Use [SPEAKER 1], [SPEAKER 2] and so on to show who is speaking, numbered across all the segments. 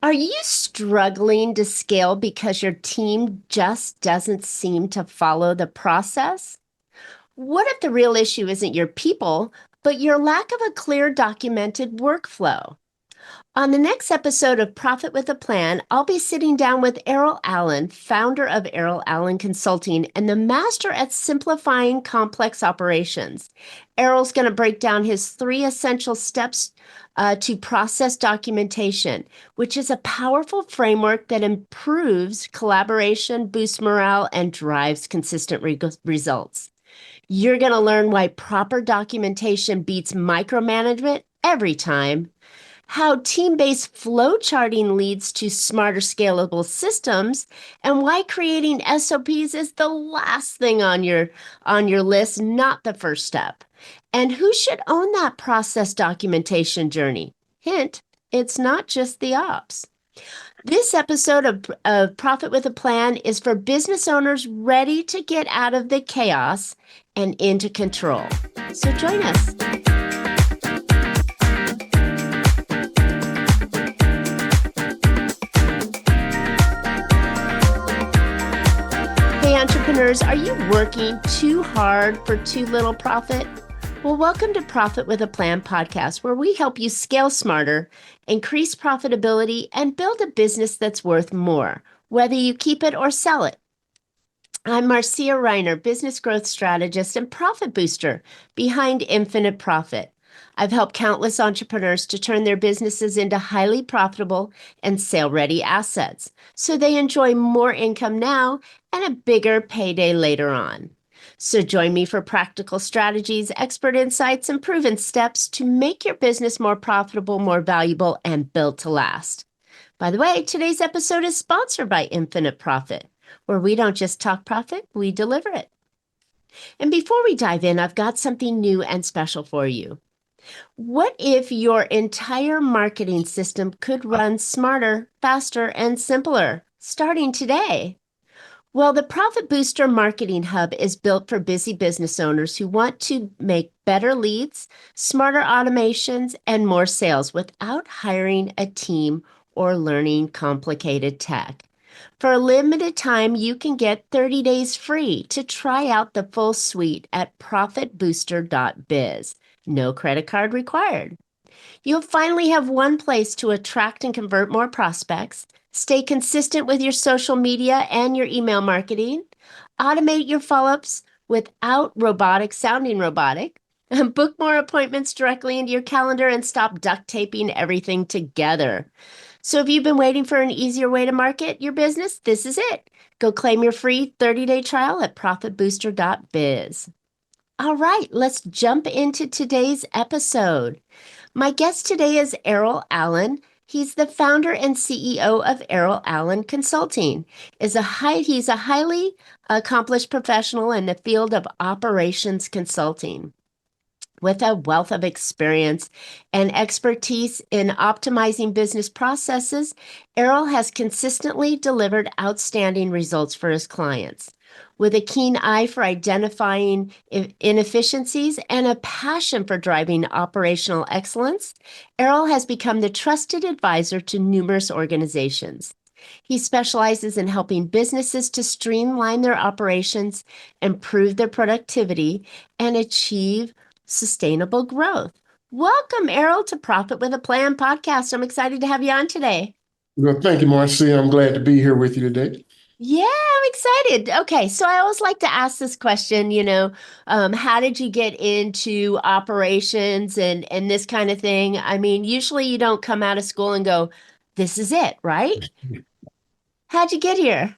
[SPEAKER 1] Are you struggling to scale because your team just doesn't seem to follow the process? What if the real issue isn't your people, but your lack of a clear documented workflow? On the next episode of Profit with a Plan, I'll be sitting down with Errol Allen, founder of Errol Allen Consulting and the master at simplifying complex operations. Errol's going to break down his 3 essential steps to process documentation, which is a powerful framework that improves collaboration, boosts morale, and drives consistent results. You're going to learn why proper documentation beats micromanagement every time, how team-based flow charting leads to smarter scalable systems, and why creating SOPs is the last thing on your list, not the first step. And who should own that process documentation journey? Hint, it's not just the ops. This episode of Profit with a Plan is for business owners ready to get out of the chaos and into control. So join us. Hey, entrepreneurs, are you working too hard for too little profit? Well, welcome to Profit with a Plan podcast, where we help you scale smarter, increase profitability, and build a business that's worth more, whether you keep it or sell it. I'm Marcia Riner, business growth strategist and profit booster behind Infinite Profit. I've helped countless entrepreneurs to turn their businesses into highly profitable and sale-ready assets, so they enjoy more income now and a bigger payday later on. So join me for practical strategies, expert insights, and proven steps to make your business more profitable, more valuable, and built to last. By the way, today's episode is sponsored by Infinite Profit, where we don't just talk profit, we deliver it. And before we dive in, I've got something new and special for you. What if your entire marketing system could run smarter, faster, and simpler, starting today? Well, the Profit Booster Marketing Hub is built for busy business owners who want to make better leads, smarter automations, and more sales without hiring a team or learning complicated tech. For a limited time, you can get 30 days free to try out the full suite at profitbooster.biz. No credit card required. You'll finally have one place to attract and convert more prospects, stay consistent with your social media and your email marketing, automate your follow-ups without sounding robotic, and book more appointments directly into your calendar and stop duct taping everything together. So if you've been waiting for an easier way to market your business, this is it. Go claim your free 30-day trial at profitbooster.biz. All right, let's jump into today's episode. My guest today is Errol Allen. He's the founder and CEO of Errol Allen Consulting. He's a highly accomplished professional in the field of operations consulting. With a wealth of experience and expertise in optimizing business processes, Errol has consistently delivered outstanding results for his clients. With a keen eye for identifying inefficiencies and a passion for driving operational excellence, Errol has become the trusted advisor to numerous organizations. He specializes in helping businesses to streamline their operations, improve their productivity, and achieve sustainable growth. Welcome, Errol, to Profit with a Plan podcast. I'm excited to have you on today.
[SPEAKER 2] Well, thank you, Marcia. I'm glad to be here with you today.
[SPEAKER 1] Yeah, I'm excited. Okay, so I always like to ask this question, how did you get into operations and this kind of thing? I mean, usually you don't come out of school and go, this is it, right? How'd you get here?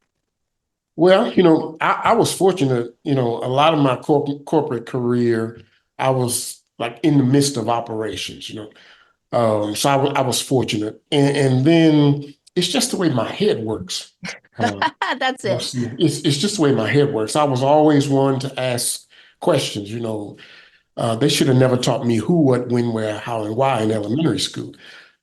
[SPEAKER 2] Well, I was fortunate, a lot of my corporate career, I was like in the midst of operations, so I was fortunate. And then it's just the way my head works.
[SPEAKER 1] That's it.
[SPEAKER 2] It's just the way my head works. I was always one to ask questions, they should have never taught me who, what, when, where, how, and why in elementary school,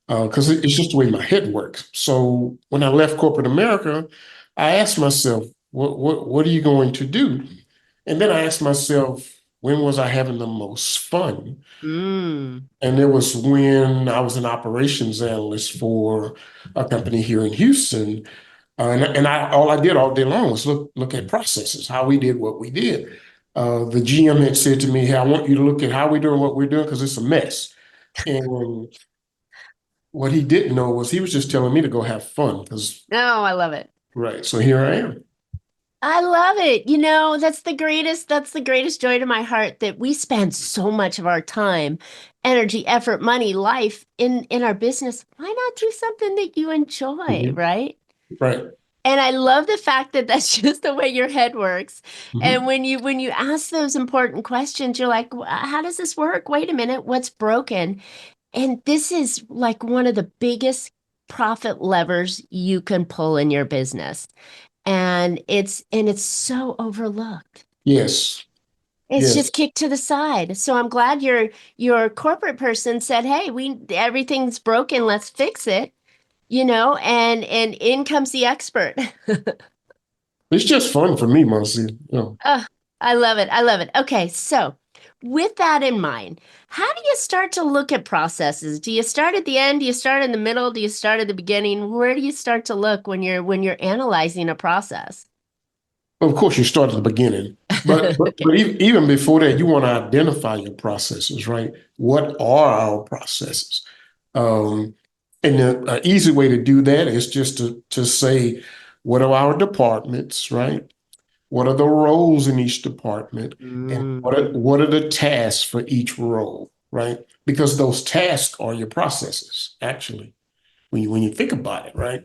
[SPEAKER 2] because it's just the way my head works. So when I left corporate America, I asked myself, what are you going to do? And then I asked myself, When was I having the most fun?
[SPEAKER 1] Mm.
[SPEAKER 2] And it was when I was an operations analyst for a company here in Houston. And all I did all day long was look at processes, how we did what we did. The GM had said to me, "Hey, I want you to look at how we're doing what we're doing because it's a mess." And what he didn't know was he was just telling me to go have fun because,
[SPEAKER 1] Oh, I love it.
[SPEAKER 2] right. So here I am.
[SPEAKER 1] I love it. You know, that's the greatest joy to my heart that we spend so much of our time, energy, effort, money, life in our business. Why not do something that you enjoy,
[SPEAKER 2] Mhm.
[SPEAKER 1] right?
[SPEAKER 2] Right.
[SPEAKER 1] And I love the fact that that's just the way your head works. And
[SPEAKER 2] Mhm.
[SPEAKER 1] when you ask those important questions, you're like, how does this work? Wait a minute, what's broken? And this is like one of the biggest profit levers you can pull in your business. And it's so overlooked.
[SPEAKER 2] Yes.
[SPEAKER 1] It's just
[SPEAKER 2] Yes.
[SPEAKER 1] kicked to the side. So I'm glad your corporate person said, "Hey, we everything's broken, let's fix it." And in comes the expert.
[SPEAKER 2] It's just fun for me, Marcia. You know.
[SPEAKER 1] Oh, I love it. I love it. Okay, so with that in mind, how do you start to look at processes? Do you start at the end? Do you start in the middle? Do you start at the beginning? Where do you start to look when you're analyzing a process?
[SPEAKER 2] Of course, you start at the beginning, but
[SPEAKER 1] Okay.
[SPEAKER 2] even before that, you want to identify your processes, right? What are our processes? Um, and an easy way to do that is just to say, what are our departments, right? What are the roles in each department, and
[SPEAKER 1] Mm.
[SPEAKER 2] what are the tasks for each role, right? Because those tasks are your processes, actually, when you think about it, right?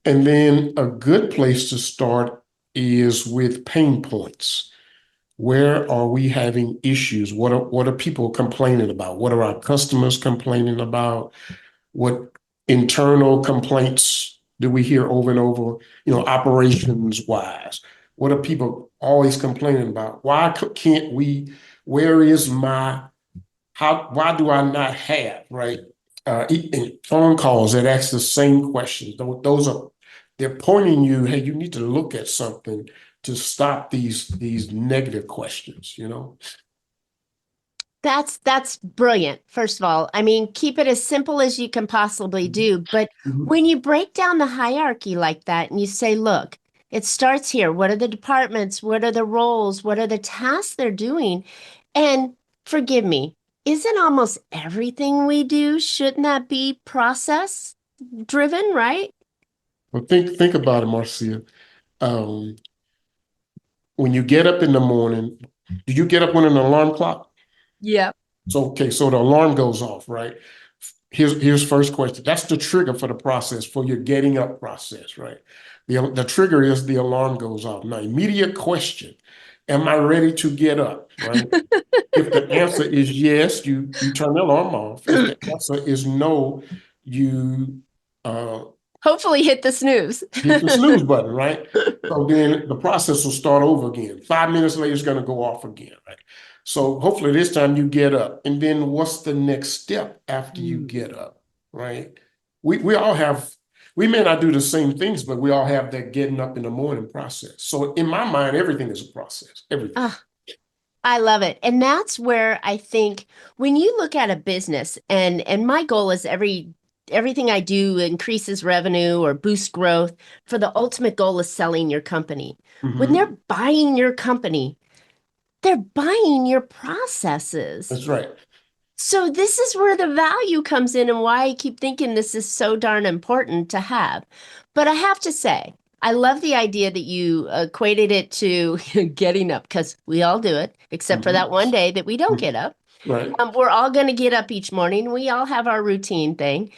[SPEAKER 2] And then a good place to start is with pain points. Where are we having issues? What are people complaining about? What are our customers complaining about? What internal complaints do we hear over and over, operations wise? What are people always complaining about? Why can't we, where is my, why do I not have, right? Phone calls that ask the same questions. Those are, they're pointing you, hey, you need to look at something to stop these negative questions, you know?
[SPEAKER 1] That's brilliant, first of all. I mean, keep it as simple as you can possibly do. But
[SPEAKER 2] Mhm.
[SPEAKER 1] when you break down the hierarchy like that and you say, look, it starts here. What are the departments? What are the roles? What are the tasks they're doing? And forgive me, isn't almost everything we do, shouldn't that be process driven, right?
[SPEAKER 2] Well, think about it, Marcia. Um, when you get up in the morning, do you get up when an alarm clock?
[SPEAKER 1] Yep.
[SPEAKER 2] So, okay, so the alarm goes off, right? Here's first question. That's the trigger for the process, for your getting up process, right? The trigger is the alarm goes off. Now, immediate question, am I ready to get up, right? If the answer is yes, you turn the alarm off. If the answer is no, you uh,
[SPEAKER 1] Hopefully hit the snooze.
[SPEAKER 2] hit the snooze button, right? So then the process will start over again. 5 minutes later, it's going to go off again, right? So hopefully this time you get up. And then what's the next step after you
[SPEAKER 1] Mm.
[SPEAKER 2] get up, right? We all have, we may not do the same things, but we all have that getting up in the morning process. So in my mind, everything is a process, everything.
[SPEAKER 1] Ah, I love it. And that's where I think when you look at a business and my goal is everything I do increases revenue or boost growth for the ultimate goal is selling your company. When
[SPEAKER 2] Mhm.
[SPEAKER 1] they're buying your company, they're buying your processes.
[SPEAKER 2] That's right.
[SPEAKER 1] So this is where the value comes in and why I keep thinking this is so darn important to have. But I have to say, I love the idea that you equated it to getting up because we all do it, except for that
[SPEAKER 2] Mhm.
[SPEAKER 1] one day that we don't
[SPEAKER 2] Mhm.
[SPEAKER 1] get up.
[SPEAKER 2] Right.
[SPEAKER 1] We're all going to get up each morning. We all have our routine thing.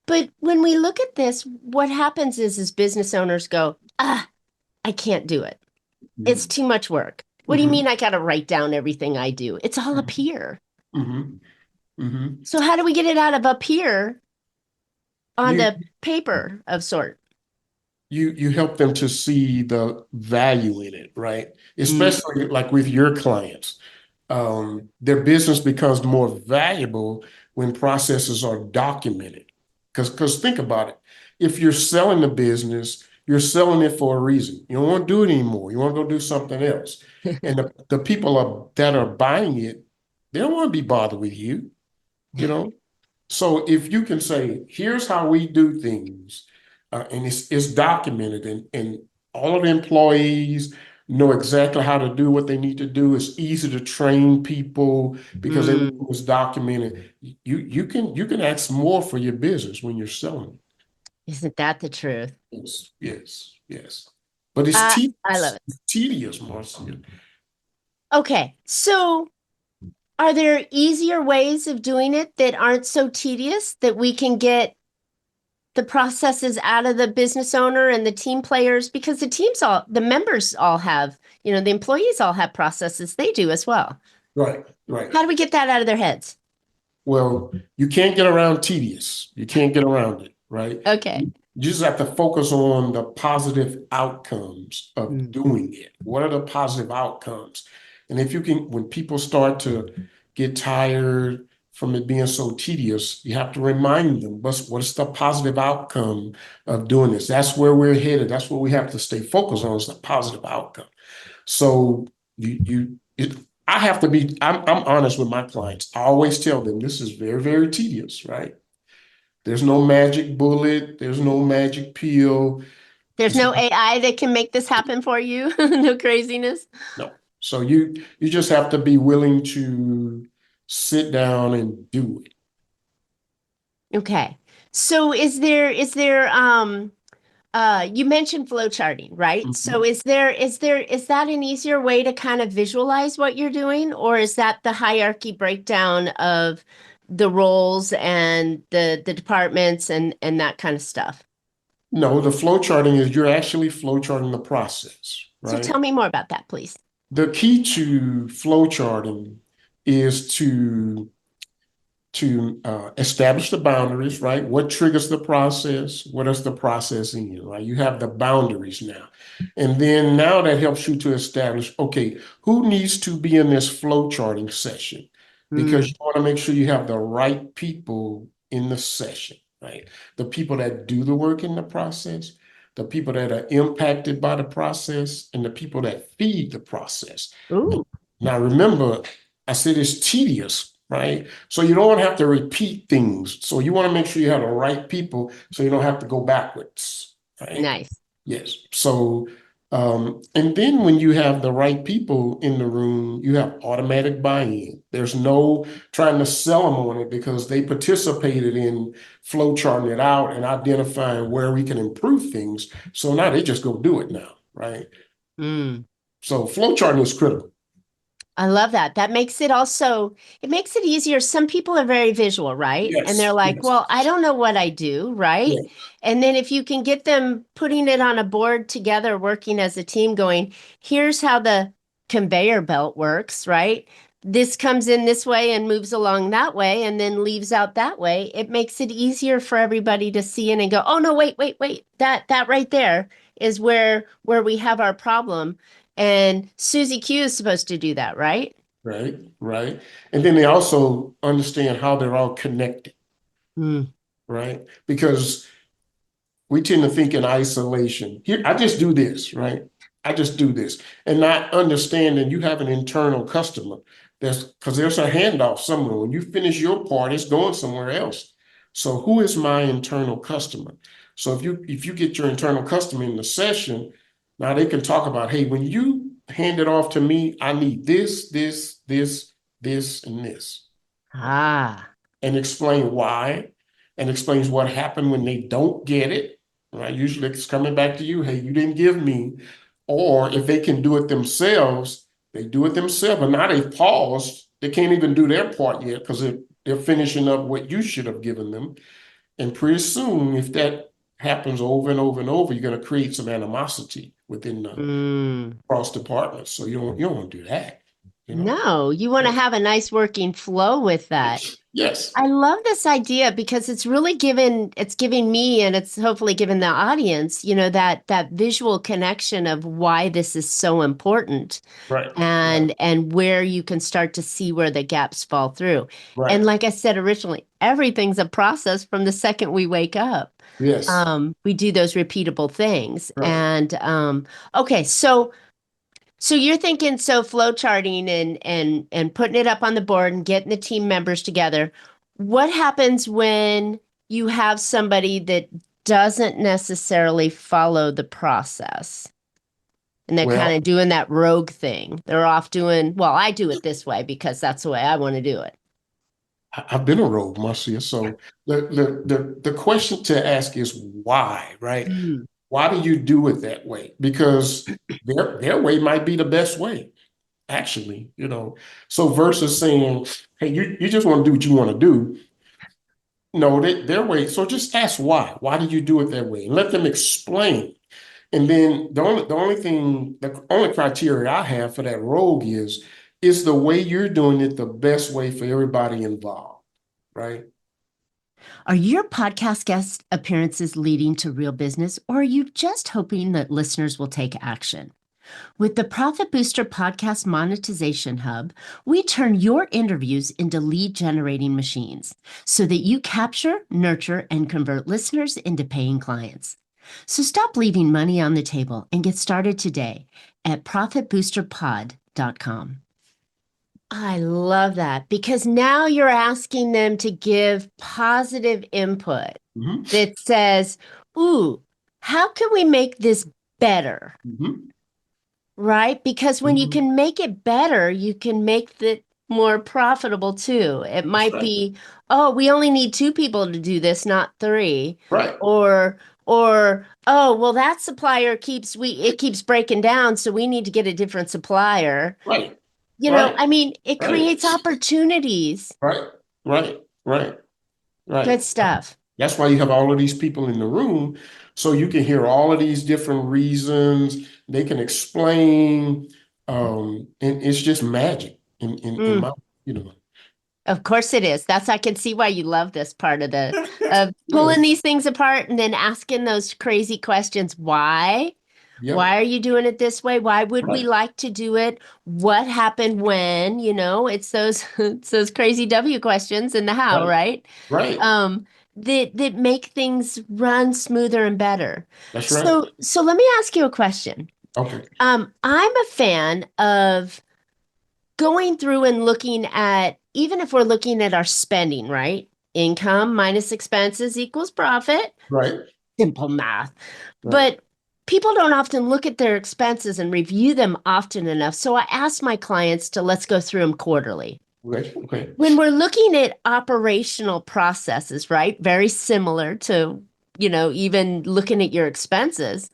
[SPEAKER 1] But when we look at this, what happens is business owners go, I can't do it. It's
[SPEAKER 2] Mhm.
[SPEAKER 1] too much work. What do you mean
[SPEAKER 2] Mhm.
[SPEAKER 1] I got to write down everything I do? It's all up here.
[SPEAKER 2] Mhm. Mhm.
[SPEAKER 1] So how do we get it out of up here on
[SPEAKER 2] You
[SPEAKER 1] the paper of sort?
[SPEAKER 2] you help them to see the value in it, right?
[SPEAKER 1] Mm.
[SPEAKER 2] Especially like with your clients. Their business becomes more valuable when processes are documented. Because think about it. If you're selling the business, you're selling it for a reason. You don't want to do it anymore. You want to go do something else. And the people that are buying it, they don't want to be bothered with you, you know? So if you can say, here's how we do things, and it's documented, and all of the employees know exactly how to do what they need to do. It's easy to train people because everything is documented. You can ask more for your business when you're selling.
[SPEAKER 1] Isn't that the truth?
[SPEAKER 2] Yes, yes, yes. But it's
[SPEAKER 1] I love
[SPEAKER 2] tedious.
[SPEAKER 1] it.
[SPEAKER 2] It's tedious, Marcia.
[SPEAKER 1] Okay, so are there easier ways of doing it that aren't so tedious that we can get the processes out of the business owner and the team players? Because the members all have, the employees all have processes they do as well.
[SPEAKER 2] Right, right.
[SPEAKER 1] How do we get that out of their heads?
[SPEAKER 2] Well, you can't get around tedious. You can't get around it, right?
[SPEAKER 1] Okay.
[SPEAKER 2] You just have to focus on the positive outcomes of
[SPEAKER 1] Mm.
[SPEAKER 2] doing it. What are the positive outcomes? And if you can, when people start to get tired from it being so tedious, you have to remind them what's the positive outcome of doing this? That's where we're headed. That's what we have to stay focused on, is the positive outcome. So I have to be, I'm honest with my clients. I always tell them this is very, very tedious, right? There's no magic bullet. There's no magic pill.
[SPEAKER 1] There's
[SPEAKER 2] It's
[SPEAKER 1] no AI that can make this happen for you. No craziness.
[SPEAKER 2] no. So you just have to be willing to sit down and do it.
[SPEAKER 1] Okay. So you mentioned flow charting, right? So
[SPEAKER 2] Mhm.
[SPEAKER 1] is that an easier way to kind of visualize what you're doing, or is that the hierarchy breakdown of the roles and the departments and that kind of stuff?
[SPEAKER 2] No, the flow charting is you're actually flow charting the process,
[SPEAKER 1] So
[SPEAKER 2] right?
[SPEAKER 1] tell me more about that, please.
[SPEAKER 2] The key to flow charting is to establish the boundaries, right? What triggers the process? What is the process in you, right? You have the boundaries now. And then now that helps you to establish, okay, who needs to be in this flow charting session? Because
[SPEAKER 1] Mm.
[SPEAKER 2] you want to make sure you have the right people in the session, right? The people that do the work in the process, the people that are impacted by the process, and the people that feed the process.
[SPEAKER 1] Ooh,
[SPEAKER 2] Now, remember, I said it's tedious, right? So you don't have to repeat things. So you want to make sure you have the right people so you don't have to go backwards, right?
[SPEAKER 1] nice.
[SPEAKER 2] Yes. So, and then when you have the right people in the room, you have automatic buy-in. There's no trying to sell them on it because they participated in flow charting it out and identifying where we can improve things. So now they just go do it now, right?
[SPEAKER 1] Mm.
[SPEAKER 2] So flow charting is critical.
[SPEAKER 1] I love that. It makes it easier. Some people are very visual, right? And they're
[SPEAKER 2] Yes,
[SPEAKER 1] like,
[SPEAKER 2] yes,
[SPEAKER 1] well, I don't know what I do, right?
[SPEAKER 2] yes,
[SPEAKER 1] And then if you can get them putting it on a board together, working as a team, going, here's how the conveyor belt works, right? This comes in this way and moves along that way and then leaves out that way. It makes it easier for everybody to see in and go, oh no, wait. That right there is where we have our problem. And Susie Q is supposed to do that, right?
[SPEAKER 2] right, right. And then they also understand how they're all connected,
[SPEAKER 1] Mm.
[SPEAKER 2] right? Because we tend to think in isolation. Here, I just do this, right? I just do this, and not understanding you have an internal customer. There's a handoff somewhere. When you finish your part, it's going somewhere else. So who is my internal customer? So if you get your internal customer in the session, now they can talk about, hey, when you hand it off to me, I need this, and this,
[SPEAKER 1] Ah,
[SPEAKER 2] and explain why, and explains what happened when they don't get it. Right? Usually it's coming back to you, hey, you didn't give me. Or if they can do it themselves, they do it themselves. But now they've paused. They can't even do their part yet because they're finishing up what you should have given them. And pretty soon, if that happens over and over and over, you're going to create some animosity within the
[SPEAKER 1] mm.
[SPEAKER 2] cross departments. So you don't want to do that, you know?
[SPEAKER 1] No, you want to
[SPEAKER 2] Yeah.
[SPEAKER 1] have a nice working flow with that.
[SPEAKER 2] Yes.
[SPEAKER 1] I love this idea because it's giving me and it's hopefully giving the audience, that visual connection of why this is so important
[SPEAKER 2] Right. Right.
[SPEAKER 1] and where you can start to see where the gaps fall through. And
[SPEAKER 2] Right.
[SPEAKER 1] like I said originally, everything's a process from the second we wake up.
[SPEAKER 2] Yes.
[SPEAKER 1] We do those repeatable things.
[SPEAKER 2] Right.
[SPEAKER 1] And okay, so you're thinking flow charting and putting it up on the board and getting the team members together. What happens when you have somebody that doesn't necessarily follow the process and they're kind
[SPEAKER 2] Well,
[SPEAKER 1] of doing that rogue thing? They're off doing, well, I do it this way because that's the way I want to do it.
[SPEAKER 2] I've been a rogue, Marcia. So the question to ask is why, right?
[SPEAKER 1] Mm.
[SPEAKER 2] Why do you do it that way? Because their way might be the best way, actually, So versus saying, hey, you just want to do what you want to do. No, their way. So just ask why. Why did you do it that way? And let them explain. And then the only criteria I have for that rogue is the way you're doing it the best way for everybody involved, right?
[SPEAKER 1] Are your podcast guest appearances leading to real business, or are you just hoping that listeners will take action? With the Profit Booster Podcast Monetization Hub, we turn your interviews into lead generating machines so that you capture, nurture, and convert listeners into paying clients. So stop leaving money on the table and get started today at profitboosterpod.com. I love that because now you're asking them to give positive input
[SPEAKER 2] Mm-hmm.
[SPEAKER 1] that says, ooh, how can we make this better?
[SPEAKER 2] Mm-hmm.
[SPEAKER 1] Right? Because when you
[SPEAKER 2] Mm-hmm.
[SPEAKER 1] can make it better, you can make it more profitable too. It
[SPEAKER 2] That's
[SPEAKER 1] might
[SPEAKER 2] right.
[SPEAKER 1] be, oh, we only need two people to do this, not three.
[SPEAKER 2] Right.
[SPEAKER 1] Or oh, well, that supplier it keeps breaking down, so we need to get a different supplier.
[SPEAKER 2] Right. Right.
[SPEAKER 1] I mean, it
[SPEAKER 2] Right.
[SPEAKER 1] creates opportunities.
[SPEAKER 2] Right. Right. Right.
[SPEAKER 1] Good
[SPEAKER 2] Right.
[SPEAKER 1] stuff.
[SPEAKER 2] That's why you have all of these people in the room, so you can hear all of these different reasons. They can explain, and it's just magic in
[SPEAKER 1] Mm.
[SPEAKER 2] my, you know.
[SPEAKER 1] Of course it is. I can see why you love this part of pulling
[SPEAKER 2] Yes.
[SPEAKER 1] these things apart and then asking those crazy questions. Why?
[SPEAKER 2] Yep.
[SPEAKER 1] Why are you doing it this way? Why would we
[SPEAKER 2] Right.
[SPEAKER 1] like to do it? What happened when? It's those it's those crazy W questions in the how,
[SPEAKER 2] Right.
[SPEAKER 1] right?
[SPEAKER 2] Right.
[SPEAKER 1] Um, that make things run smoother and better.
[SPEAKER 2] That's right.
[SPEAKER 1] So let me ask you a question.
[SPEAKER 2] Okay.
[SPEAKER 1] I'm a fan of going through and looking at, even if we're looking at our spending, right? Income minus expenses equals profit.
[SPEAKER 2] Right.
[SPEAKER 1] Simple math.
[SPEAKER 2] Right.
[SPEAKER 1] But people don't often look at their expenses and review them often enough. So I ask my clients to let's go through them quarterly.
[SPEAKER 2] Okay. Okay.
[SPEAKER 1] When we're looking at operational processes, right? Very similar to, even looking at your expenses.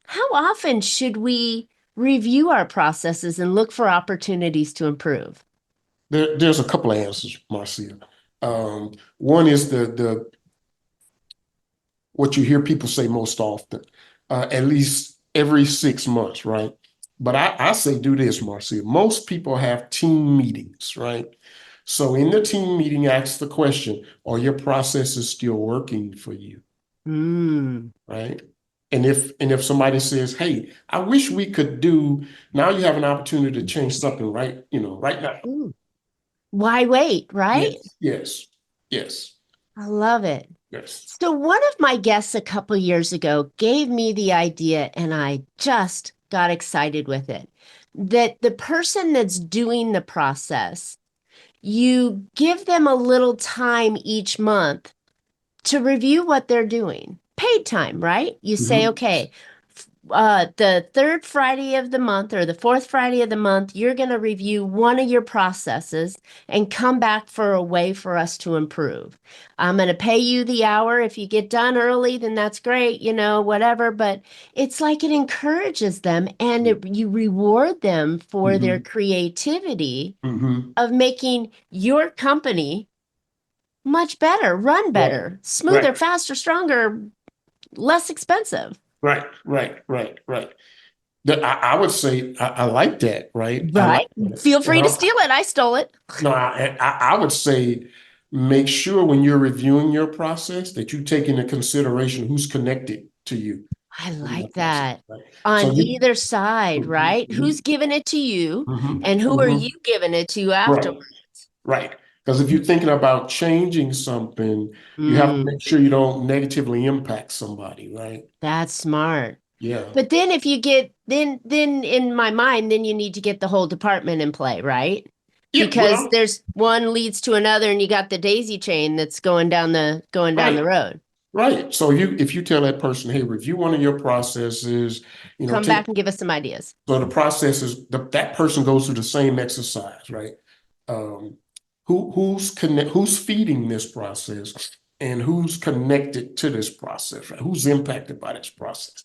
[SPEAKER 1] How often should we review our processes and look for opportunities to improve?
[SPEAKER 2] There's a couple of answers, Marcia. One is the what you hear people say most often, at least every 6 months, right? But I say do this, Marcia. Most people have team meetings, right? So in the team meeting, ask the question, are your processes still working for you?
[SPEAKER 1] Mm.
[SPEAKER 2] Right? And if somebody says, hey, I wish we could do, now you have an opportunity to change something right now.
[SPEAKER 1] Ooh. Why wait, right?
[SPEAKER 2] Yes, yes, yes,
[SPEAKER 1] I love it.
[SPEAKER 2] yes.
[SPEAKER 1] So one of my guests a couple years ago gave me the idea, and I just got excited with it. That the person that's doing the process, you give them a little time each month to review what they're doing. Paid time, right? You say,
[SPEAKER 2] Mhm.
[SPEAKER 1] okay, the third Friday of the month or the fourth Friday of the month, you're going to review one of your processes and come back for a way for us to improve. I'm going to pay you the hour. If you get done early, then that's great, whatever. But it's like it encourages them and you reward them for their
[SPEAKER 2] Mhm.
[SPEAKER 1] creativity
[SPEAKER 2] Mhm.
[SPEAKER 1] of making your company much better, run
[SPEAKER 2] Right,
[SPEAKER 1] better, smoother,
[SPEAKER 2] right,
[SPEAKER 1] faster, stronger, less expensive.
[SPEAKER 2] right, right, right, right. I would say I like that, right? I like
[SPEAKER 1] Right.
[SPEAKER 2] that.
[SPEAKER 1] Feel free to steal it. I stole it.
[SPEAKER 2] No, I would say make sure when you're reviewing your process that you take into consideration who's connected to you
[SPEAKER 1] I
[SPEAKER 2] in
[SPEAKER 1] like
[SPEAKER 2] that process,
[SPEAKER 1] that.
[SPEAKER 2] right?
[SPEAKER 1] On
[SPEAKER 2] So you,
[SPEAKER 1] either side,
[SPEAKER 2] mhm,
[SPEAKER 1] right? Who's
[SPEAKER 2] mhm,
[SPEAKER 1] giving it to you
[SPEAKER 2] mhm,
[SPEAKER 1] and who are you
[SPEAKER 2] mhm.
[SPEAKER 1] giving it to
[SPEAKER 2] Right,
[SPEAKER 1] afterward?
[SPEAKER 2] right. Because if you're thinking about changing something, you have to
[SPEAKER 1] Mm,
[SPEAKER 2] make sure you don't negatively impact somebody, right?
[SPEAKER 1] that's smart.
[SPEAKER 2] Yeah.
[SPEAKER 1] But then if you get then in my mind, then you need to get the whole department in play, right?
[SPEAKER 2] Yeah,
[SPEAKER 1] Because
[SPEAKER 2] well,
[SPEAKER 1] there's one leads to another and you got the daisy chain that's going down the
[SPEAKER 2] right.
[SPEAKER 1] road.
[SPEAKER 2] Right. So if you tell that person, hey, review one of your processes,
[SPEAKER 1] Come
[SPEAKER 2] take
[SPEAKER 1] back and give us some ideas.
[SPEAKER 2] so the process is that person goes through the same exercise, right? Um, who's feeding this process and who's connected to this process, right? Who's impacted by this process?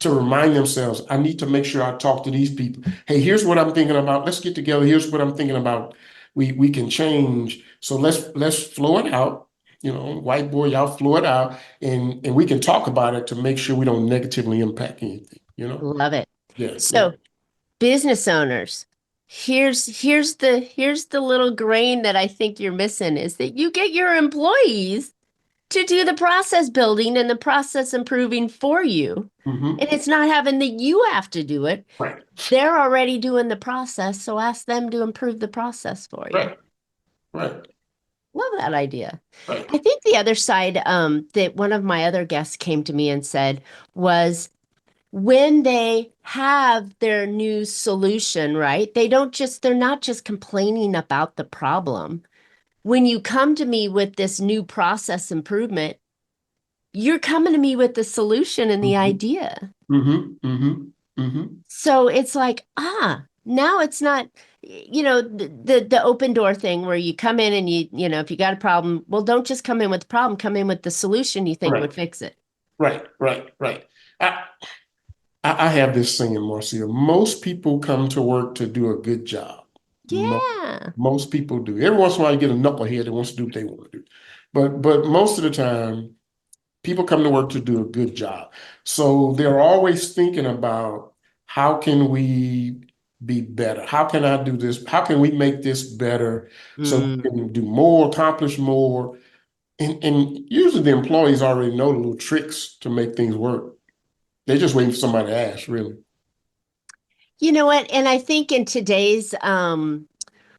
[SPEAKER 2] To remind themselves, I need to make sure I talk to these people. Hey, here's what I'm thinking about. Let's get together. Here's what I'm thinking about. We can change. So let's flow it out. Whiteboard, y'all flow it out, and we can talk about it to make sure we don't negatively impact anything.
[SPEAKER 1] Love it.
[SPEAKER 2] Yeah, yeah.
[SPEAKER 1] So business owners, here's the little grain that I think you're missing is that you get your employees to do the process building and the process improving for you.
[SPEAKER 2] Hmm.
[SPEAKER 1] And it's not having that you have to do it.
[SPEAKER 2] Right,
[SPEAKER 1] They're already doing the process, so ask them to improve the process for you.
[SPEAKER 2] right, right,
[SPEAKER 1] Love that idea.
[SPEAKER 2] right.
[SPEAKER 1] I think the other side that one of my other guests came to me and said was when they have their new solution, right? They're not just complaining about the problem. When you come to me with this new process improvement, you're coming to me with the solution and the
[SPEAKER 2] Hmm.
[SPEAKER 1] idea.
[SPEAKER 2] Hmm. Hmm. Hmm.
[SPEAKER 1] So it's like, now it's not, the open door thing where you come in and if you got a problem, well, don't just come in with the problem, come in with the solution you think
[SPEAKER 2] Right,
[SPEAKER 1] would fix it.
[SPEAKER 2] right, right, right. I, I have this saying, Marcia. Most people come to work to do a good job. Mo-
[SPEAKER 1] Yeah.
[SPEAKER 2] Most people do. Every once in a while, you get a knucklehead that wants to do what they want to do. But most of the time, people come to work to do a good job. So they're always thinking about how can we be better? How can I do this? How can we make this better so we
[SPEAKER 1] Mm.
[SPEAKER 2] can do more, accomplish more? And usually the employees already know the little tricks to make things work. They're just waiting for somebody to ask, really.
[SPEAKER 1] You know what? And I think in today's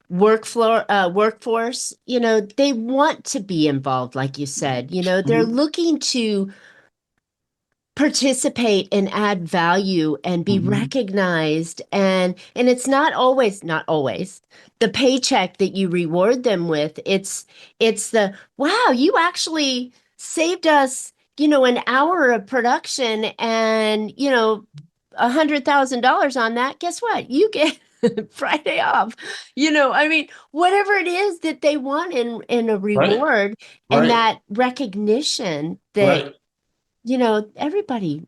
[SPEAKER 1] workforce, they want to be involved, like you said. They're
[SPEAKER 2] Hmm.
[SPEAKER 1] looking to participate and add value and be
[SPEAKER 2] Hmm.
[SPEAKER 1] recognized, and it's not always the paycheck that you reward them with. It's the wow, you actually saved us an hour of production and $100,000 on that. Guess what? You get Friday off. I mean, whatever it is that they want in a
[SPEAKER 2] Right,
[SPEAKER 1] reward, and
[SPEAKER 2] right,
[SPEAKER 1] that recognition that
[SPEAKER 2] right.
[SPEAKER 1] everybody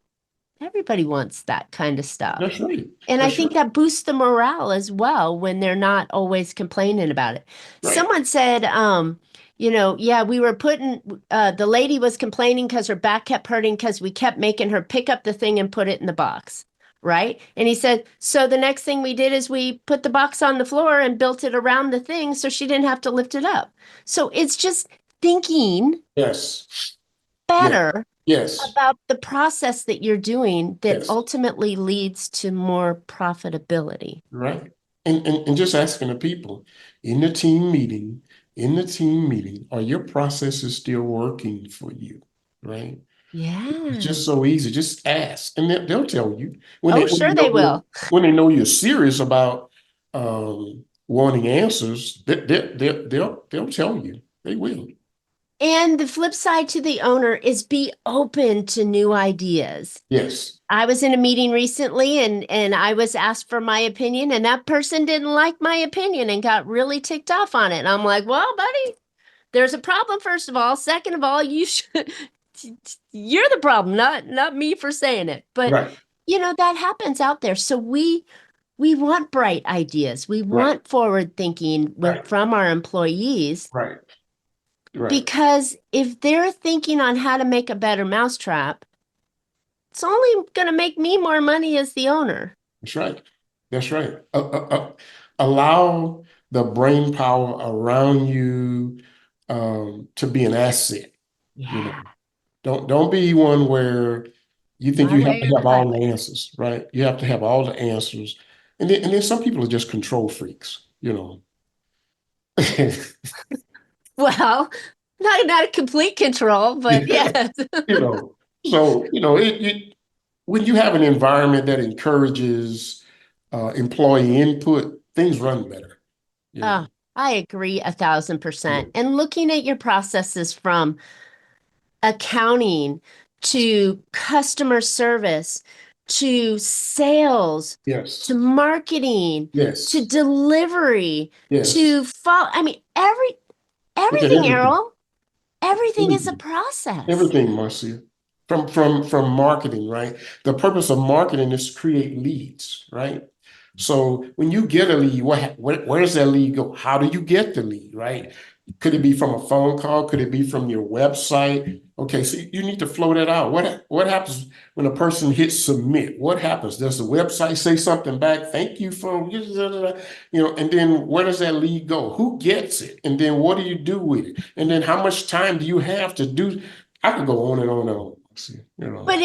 [SPEAKER 1] wants that kind of stuff.
[SPEAKER 2] That's right.
[SPEAKER 1] And I
[SPEAKER 2] That's
[SPEAKER 1] think
[SPEAKER 2] right.
[SPEAKER 1] that boosts the morale as well when they're not always complaining about it.
[SPEAKER 2] Right.
[SPEAKER 1] Someone said, yeah, we were the lady was complaining because her back kept hurting because we kept making her pick up the thing and put it in the box. Right. And he said, so the next thing we did is we put the box on the floor and built it around the thing so she didn't have to lift it up. So it's just thinking
[SPEAKER 2] Yes. Yes.
[SPEAKER 1] better
[SPEAKER 2] Yes.
[SPEAKER 1] about the process that you're doing that
[SPEAKER 2] Yes.
[SPEAKER 1] ultimately leads to more profitability.
[SPEAKER 2] Right. And just asking the people in the team meeting, are your processes still working for you? Right. It's
[SPEAKER 1] Yeah.
[SPEAKER 2] just so easy. Just ask, and they'll tell you when
[SPEAKER 1] Oh,
[SPEAKER 2] they when they
[SPEAKER 1] sure
[SPEAKER 2] know
[SPEAKER 1] they will.
[SPEAKER 2] you're serious about wanting answers. They'll tell you. They will.
[SPEAKER 1] And the flip side to the owner is be open to new ideas.
[SPEAKER 2] Yes.
[SPEAKER 1] I was in a meeting recently and I was asked for my opinion, and that person didn't like my opinion and got really ticked off on it. And I'm like, well, buddy, there's a problem, first of all. Second of all, you're the problem, not me for saying it. But
[SPEAKER 2] Right.
[SPEAKER 1] that happens out there. So we want bright ideas. We
[SPEAKER 2] Right.
[SPEAKER 1] want forward thinking
[SPEAKER 2] Right.
[SPEAKER 1] from our employees,
[SPEAKER 2] Right. Right.
[SPEAKER 1] because if they're thinking on how to make a better mousetrap, it's only going to make me more money as the owner.
[SPEAKER 2] That's right. That's right. Allow the brain power around you to be an asset. You know,
[SPEAKER 1] Yeah.
[SPEAKER 2] don't be one where you think
[SPEAKER 1] My
[SPEAKER 2] you have
[SPEAKER 1] way
[SPEAKER 2] to
[SPEAKER 1] or the
[SPEAKER 2] have all the
[SPEAKER 1] highway.
[SPEAKER 2] answers, right? You have to have all the answers. And then some people are just control freaks, you know.
[SPEAKER 1] Well, not a complete control, but
[SPEAKER 2] Yeah,
[SPEAKER 1] yes.
[SPEAKER 2] you know. So, when you have an environment that encourages employee input, things run better, you know.
[SPEAKER 1] Oh, I agree 1,000%.
[SPEAKER 2] Yeah.
[SPEAKER 1] And looking at your processes from accounting to customer service to sales to
[SPEAKER 2] Yes.
[SPEAKER 1] marketing to
[SPEAKER 2] Yes.
[SPEAKER 1] delivery
[SPEAKER 2] Yes.
[SPEAKER 1] to follow, I mean,
[SPEAKER 2] Look at
[SPEAKER 1] everything,
[SPEAKER 2] everything.
[SPEAKER 1] Errol, everything is a
[SPEAKER 2] Everything.
[SPEAKER 1] process.
[SPEAKER 2] Everything, Marcia. From marketing, right? The purpose of marketing is to create leads, right? So when you get a lead, where does that lead go? How do you get the lead, right? Could it be from a phone call? Could it be from your website? Okay, so you need to flow that out. What happens when a person hits submit? What happens? Does the website say something back? Thank you for, and then where does that lead go? Who gets it? And then what do you do with it? And then how much time do you have to do? I could go on and on and on. See,
[SPEAKER 1] But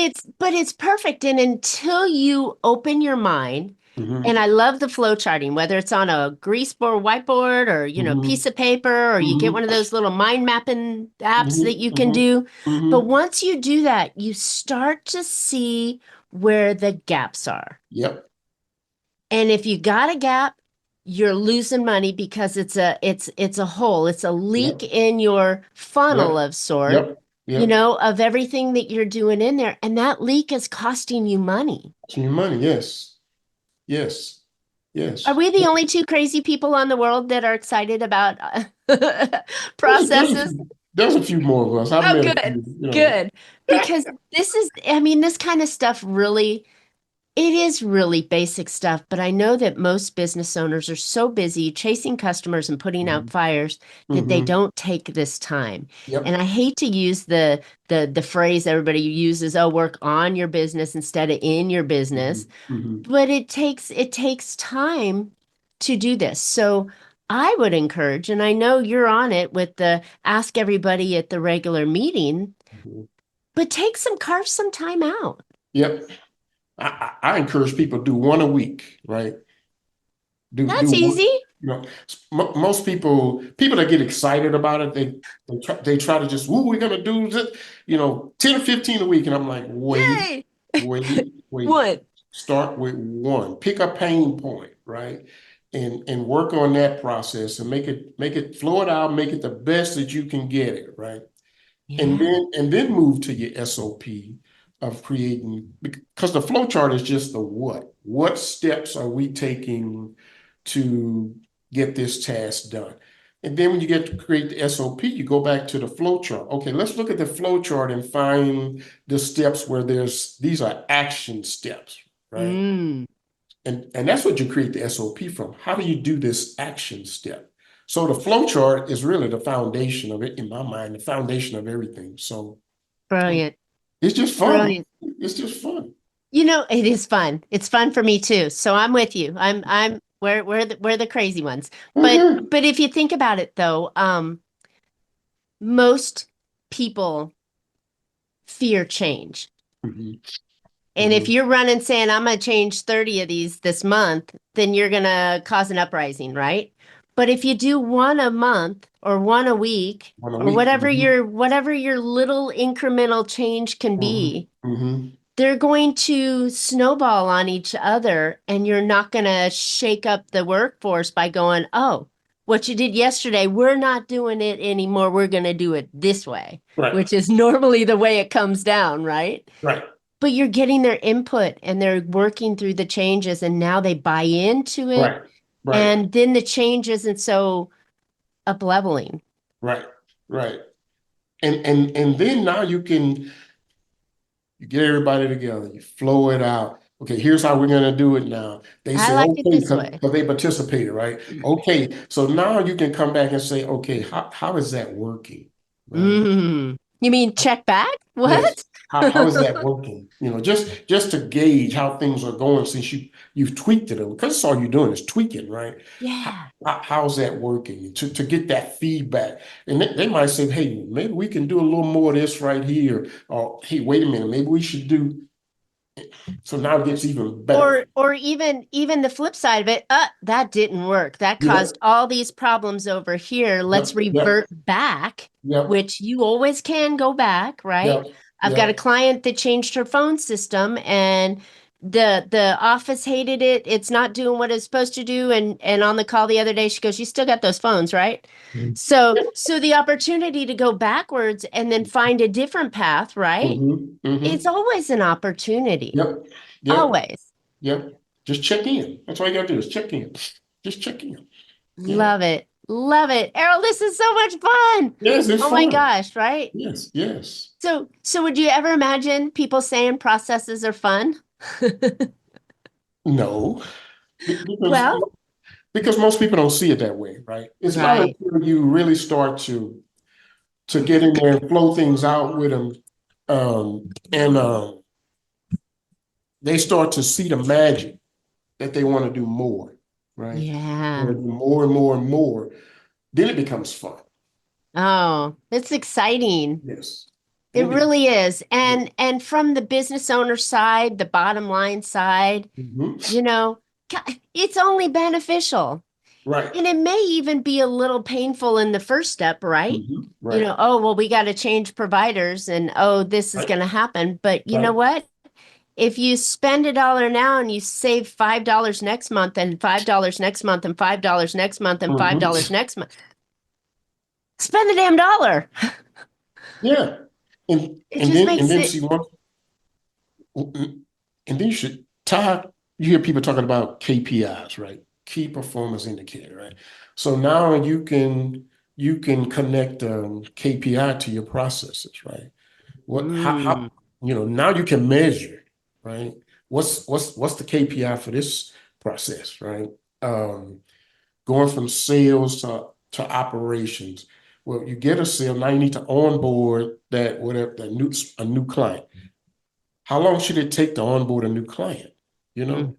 [SPEAKER 1] it's perfect. And until you open your mind,
[SPEAKER 2] hmm
[SPEAKER 1] and I love the flow charting, whether it's on a grease board, whiteboard, or
[SPEAKER 2] hmm
[SPEAKER 1] piece of paper, or you get
[SPEAKER 2] hmm
[SPEAKER 1] one of those little mind mapping apps
[SPEAKER 2] hmm
[SPEAKER 1] that you can
[SPEAKER 2] hmm
[SPEAKER 1] do. But
[SPEAKER 2] hmm
[SPEAKER 1] once you do that, you start to see where the gaps are.
[SPEAKER 2] Yep.
[SPEAKER 1] And if you got a gap, you're losing money because it's a hole, it's a leak
[SPEAKER 2] Yep.
[SPEAKER 1] in your funnel
[SPEAKER 2] Yep.
[SPEAKER 1] of sort,
[SPEAKER 2] Yep. Yep.
[SPEAKER 1] of everything that you're doing in there. And that leak is costing you money.
[SPEAKER 2] To your money. Yes. Yes.
[SPEAKER 1] Are
[SPEAKER 2] Yes.
[SPEAKER 1] we the only two crazy people on the world that are excited about
[SPEAKER 2] There's a, there's a
[SPEAKER 1] processes?
[SPEAKER 2] few, there's a few more of us. I've
[SPEAKER 1] Oh,
[SPEAKER 2] met a
[SPEAKER 1] good,
[SPEAKER 2] few.
[SPEAKER 1] good. Because I mean, this kind of stuff really, it is really basic stuff, but I know that most business owners are so busy chasing customers and putting out
[SPEAKER 2] Mhm.
[SPEAKER 1] fires that they
[SPEAKER 2] Mhm.
[SPEAKER 1] don't take this time. And
[SPEAKER 2] Yep.
[SPEAKER 1] I hate to use the phrase everybody uses, oh, work on your business instead of in your business,
[SPEAKER 2] Mhm. Mhm.
[SPEAKER 1] but it takes time to do this. So I would encourage, and I know you're on it with the ask everybody at the regular meeting,
[SPEAKER 2] Mhm.
[SPEAKER 1] but carve some time out.
[SPEAKER 2] Yep. I encourage people to do one a week, right? Do
[SPEAKER 1] That's
[SPEAKER 2] one.
[SPEAKER 1] easy.
[SPEAKER 2] Most people that get excited about it, they try to just, we're gonna do this, 10 or 15 a week, and I'm like, wait,
[SPEAKER 1] Yay.
[SPEAKER 2] wait.
[SPEAKER 1] One.
[SPEAKER 2] Start with one. Pick a pain point, right? And work on that process and make it flow it out, make it the best that you can get it, right? and
[SPEAKER 1] Yeah.
[SPEAKER 2] then and then move to your SOP of creating, because the flow chart is just the what. What steps are we taking to get this task done? And then when you get to create the SOP, you go back to the flow chart. Okay, let's look at the flow chart and find the steps where these are action steps, right?
[SPEAKER 1] Mm.
[SPEAKER 2] And that's what you create the SOP from. How do you do this action step? So the flow chart is really the foundation of it, in my mind, the foundation of everything. So
[SPEAKER 1] Brilliant.
[SPEAKER 2] it's just fun.
[SPEAKER 1] Brilliant.
[SPEAKER 2] It's just fun.
[SPEAKER 1] It is fun. It's fun for me too. So I'm with you. We're the crazy ones. But
[SPEAKER 2] Mhm.
[SPEAKER 1] but if you think about it though, most people fear change.
[SPEAKER 2] Mhm.
[SPEAKER 1] And if
[SPEAKER 2] Mhm.
[SPEAKER 1] you're running saying I'm going to change 30 of these this month, then you're going to cause an uprising, right? But if you do one a month or one a week
[SPEAKER 2] One a
[SPEAKER 1] or
[SPEAKER 2] week.
[SPEAKER 1] whatever your little incremental change can
[SPEAKER 2] Mhm.
[SPEAKER 1] be,
[SPEAKER 2] Mhm.
[SPEAKER 1] they're going to snowball on each other and you're not going to shake up the workforce by going, "Oh, what you did yesterday, we're not doing it anymore. We're going to do it this way,"
[SPEAKER 2] Right.
[SPEAKER 1] which is normally the way it comes down, right?
[SPEAKER 2] Right.
[SPEAKER 1] But you're getting their input and they're working through the changes and now they buy into it.
[SPEAKER 2] Right. Right.
[SPEAKER 1] And then the change isn't so up leveling.
[SPEAKER 2] Right. Right. And then now you get everybody together, you flow it out. Okay, here's how we're gonna do it now. They
[SPEAKER 1] I
[SPEAKER 2] say,
[SPEAKER 1] like it
[SPEAKER 2] okay,
[SPEAKER 1] this
[SPEAKER 2] because
[SPEAKER 1] way.
[SPEAKER 2] they participated, right? Okay, so now you can come back and say, okay, how is that working? Right?
[SPEAKER 1] You mean check back?
[SPEAKER 2] Yes.
[SPEAKER 1] What?
[SPEAKER 2] how is that working? Just to gauge how things are going since you've tweaked it, because that's all you're doing is tweaking, right? How,
[SPEAKER 1] Yeah.
[SPEAKER 2] how's that working to get that feedback? And they might say, hey, maybe we can do a little more of this right here, or hey, wait a minute, maybe we should do. So now it gets even better.
[SPEAKER 1] Or even the flip side of it, that didn't work. That
[SPEAKER 2] Yep,
[SPEAKER 1] caused all these problems over here. Let's
[SPEAKER 2] yep, yep,
[SPEAKER 1] revert back,
[SPEAKER 2] yep,
[SPEAKER 1] which you always can go back, right?
[SPEAKER 2] yep,
[SPEAKER 1] I've got a
[SPEAKER 2] yep.
[SPEAKER 1] client that changed her phone system and the office hated it. It's not doing what it's supposed to do. And on the call the other day, she goes, "You still got those phones, right?" So the opportunity to go backwards and then find a different path, right?
[SPEAKER 2] Mm-hmm,
[SPEAKER 1] It's
[SPEAKER 2] mm-hmm.
[SPEAKER 1] always an opportunity.
[SPEAKER 2] Yep, yep,
[SPEAKER 1] Always.
[SPEAKER 2] yep. Just check in. That's all you gotta do is check in. Just check in. Yeah.
[SPEAKER 1] Love it. Love it. Errol, this is so much fun.
[SPEAKER 2] Yes, it's
[SPEAKER 1] Oh my
[SPEAKER 2] fun.
[SPEAKER 1] gosh, right?
[SPEAKER 2] Yes, yes.
[SPEAKER 1] So would you ever imagine people saying processes are fun?
[SPEAKER 2] No, because
[SPEAKER 1] Well,
[SPEAKER 2] most people don't see it that way, right? It's not
[SPEAKER 1] right.
[SPEAKER 2] until you really start to get in there and flow things out with them, and they start to see the magic that they want to do more, right? They
[SPEAKER 1] Yeah.
[SPEAKER 2] want to do more and more and more. Then it becomes fun.
[SPEAKER 1] Oh, it's exciting.
[SPEAKER 2] Yes. Then
[SPEAKER 1] It
[SPEAKER 2] it becomes,
[SPEAKER 1] really is.
[SPEAKER 2] yeah.
[SPEAKER 1] And from the business owner side, the bottom line side,
[SPEAKER 2] Mhm.
[SPEAKER 1] you know, it's only beneficial.
[SPEAKER 2] Right.
[SPEAKER 1] And it may even be a little painful in the first step, right?
[SPEAKER 2] Right.
[SPEAKER 1] Oh, well, we got to change providers and oh, this is
[SPEAKER 2] Right.
[SPEAKER 1] going to happen. But you know
[SPEAKER 2] Right.
[SPEAKER 1] what? If you spend $1 now and you save $5 next month and $5 next month and $5 next month and
[SPEAKER 2] Mhm.
[SPEAKER 1] $5 next month, spend the damn dollar.
[SPEAKER 2] Yeah.
[SPEAKER 1] It just
[SPEAKER 2] And
[SPEAKER 1] makes
[SPEAKER 2] then
[SPEAKER 1] it.
[SPEAKER 2] see one, and then you should tie. You hear people talking about KPIs, right? Key performance indicator, right? So now you can connect KPI to your processes, right? How
[SPEAKER 1] Mm,
[SPEAKER 2] now you can measure, right? What's the KPI for this process, right? Um, Going from sales to operations. Well, you get a sale, now you need to onboard that whatever that new client. How long should it take to onboard a new client? You
[SPEAKER 1] mm,
[SPEAKER 2] know,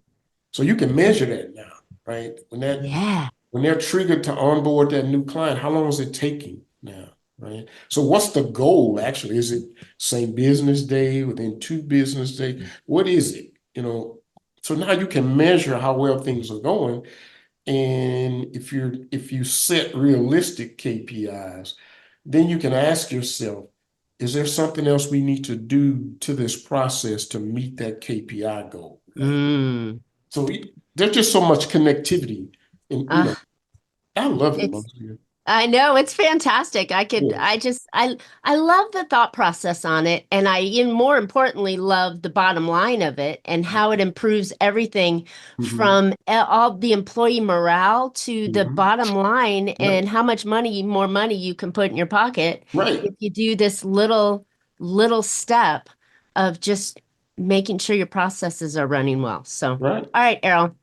[SPEAKER 2] so you can measure that now, right?
[SPEAKER 1] yeah.
[SPEAKER 2] When they're triggered to onboard that new client, how long is it taking now, right? So what's the goal actually? Is it same business day, within 2 business days? What is it? So now you can measure how well things are going. And if you set realistic KPIs, then you can ask yourself, is there something else we need to do to this process to meet that KPI goal, right?
[SPEAKER 1] Mm.
[SPEAKER 2] So there's just so much connectivity, and
[SPEAKER 1] Ah,
[SPEAKER 2] I love it,
[SPEAKER 1] it's
[SPEAKER 2] Marcia.
[SPEAKER 1] I know it's fantastic.
[SPEAKER 2] Yes.
[SPEAKER 1] I love the thought process on it. And I even more importantly love the bottom line of it and how it improves everything
[SPEAKER 2] Hmm.
[SPEAKER 1] from all the employee morale to the
[SPEAKER 2] Hmm.
[SPEAKER 1] bottom line
[SPEAKER 2] Yep.
[SPEAKER 1] and how much more money you can put in your pocket
[SPEAKER 2] Right.
[SPEAKER 1] if you do this little step of just making sure your processes are running well. So,
[SPEAKER 2] Right.
[SPEAKER 1] all right, Errol.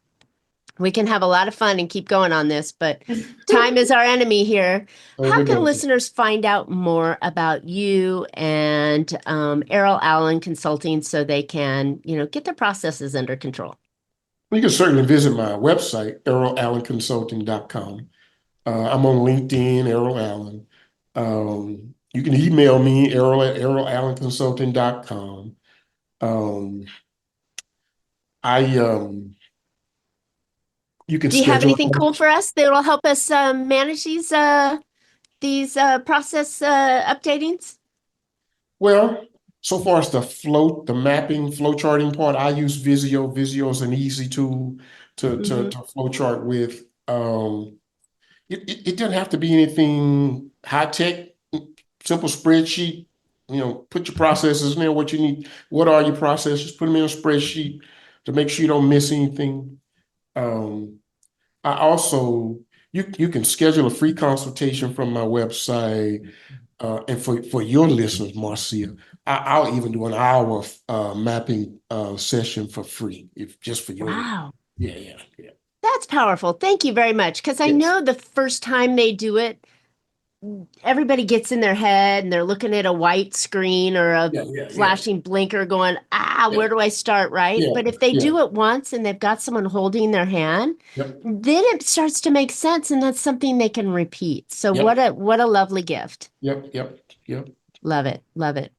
[SPEAKER 1] We can have a lot of fun and keep going on this, but time is our enemy here. How can
[SPEAKER 2] Overdose.
[SPEAKER 1] listeners find out more about you and Errol Allen Consulting so they can, get their processes under control?
[SPEAKER 2] You can certainly visit my website, errolallenconsulting.com. I'm on LinkedIn, Errol Allen. You can email me, errolallenconsulting.com. Um, I You can
[SPEAKER 1] Do you have
[SPEAKER 2] schedule.
[SPEAKER 1] anything cool for us that will help us manage these process updatings?
[SPEAKER 2] Well, so far as the mapping, flow charting part, I use Visio. Visio is an easy tool
[SPEAKER 1] Hmm.
[SPEAKER 2] to flow chart with. It doesn't have to be anything high tech, simple spreadsheet. Put your processes in there, what you need, what are your processes, put them in a spreadsheet to make sure you don't miss anything. Um, I also, you can schedule a free consultation from my website. And for your listeners, Marcia, I'll even do an hour mapping session for free, if just for your.
[SPEAKER 1] Wow.
[SPEAKER 2] Yeah, yeah.
[SPEAKER 1] That's powerful. Thank you very much. Because I
[SPEAKER 2] Yes.
[SPEAKER 1] know the first time they do it, everybody gets in their head and they're looking at a white screen or a
[SPEAKER 2] Yeah, yeah, yeah,
[SPEAKER 1] flashing blinker going,
[SPEAKER 2] yeah,
[SPEAKER 1] where do I start, right?
[SPEAKER 2] yeah,
[SPEAKER 1] But if they
[SPEAKER 2] yeah,
[SPEAKER 1] do it once and they've got someone holding their hand,
[SPEAKER 2] yep,
[SPEAKER 1] then it starts to make sense and that's something they can repeat. So
[SPEAKER 2] yep,
[SPEAKER 1] what a lovely gift.
[SPEAKER 2] yep, yep, yep.
[SPEAKER 1] Love it. Love it.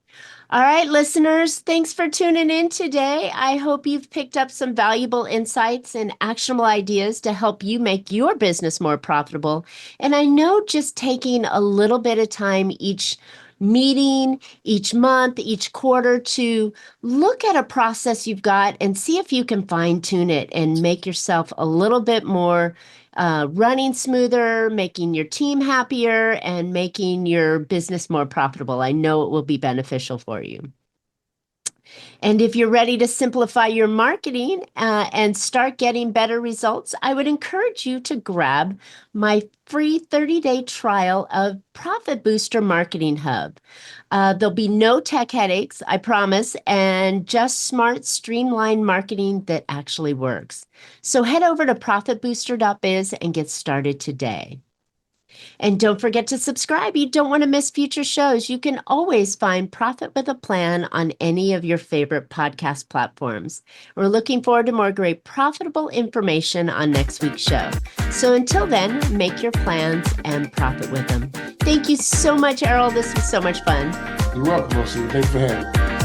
[SPEAKER 1] All right, listeners, thanks for tuning in today. I hope you've picked up some valuable insights and actionable ideas to help you make your business more profitable. And I know just taking a little bit of time each meeting, each month, each quarter to look at a process you've got and see if you can fine tune it and make yourself a little bit more running smoother, making your team happier, and making your business more profitable. I know it will be beneficial for you. And if you're ready to simplify your marketing and start getting better results, I would encourage you to grab my free 30-day trial of Profit Booster Marketing Hub. There'll be no tech headaches, I promise, and just smart, streamlined marketing that actually works. So head over to profitbooster.biz and get started today. And don't forget to subscribe. You don't want to miss future shows. You can always find Profit with a Plan on any of your favorite podcast platforms. We're looking forward to more great profitable information on next week's show. So until then, make your plans and profit with them. Thank you so much, Errol. This was so much fun.
[SPEAKER 2] You're welcome, Marcia. Thanks for having me.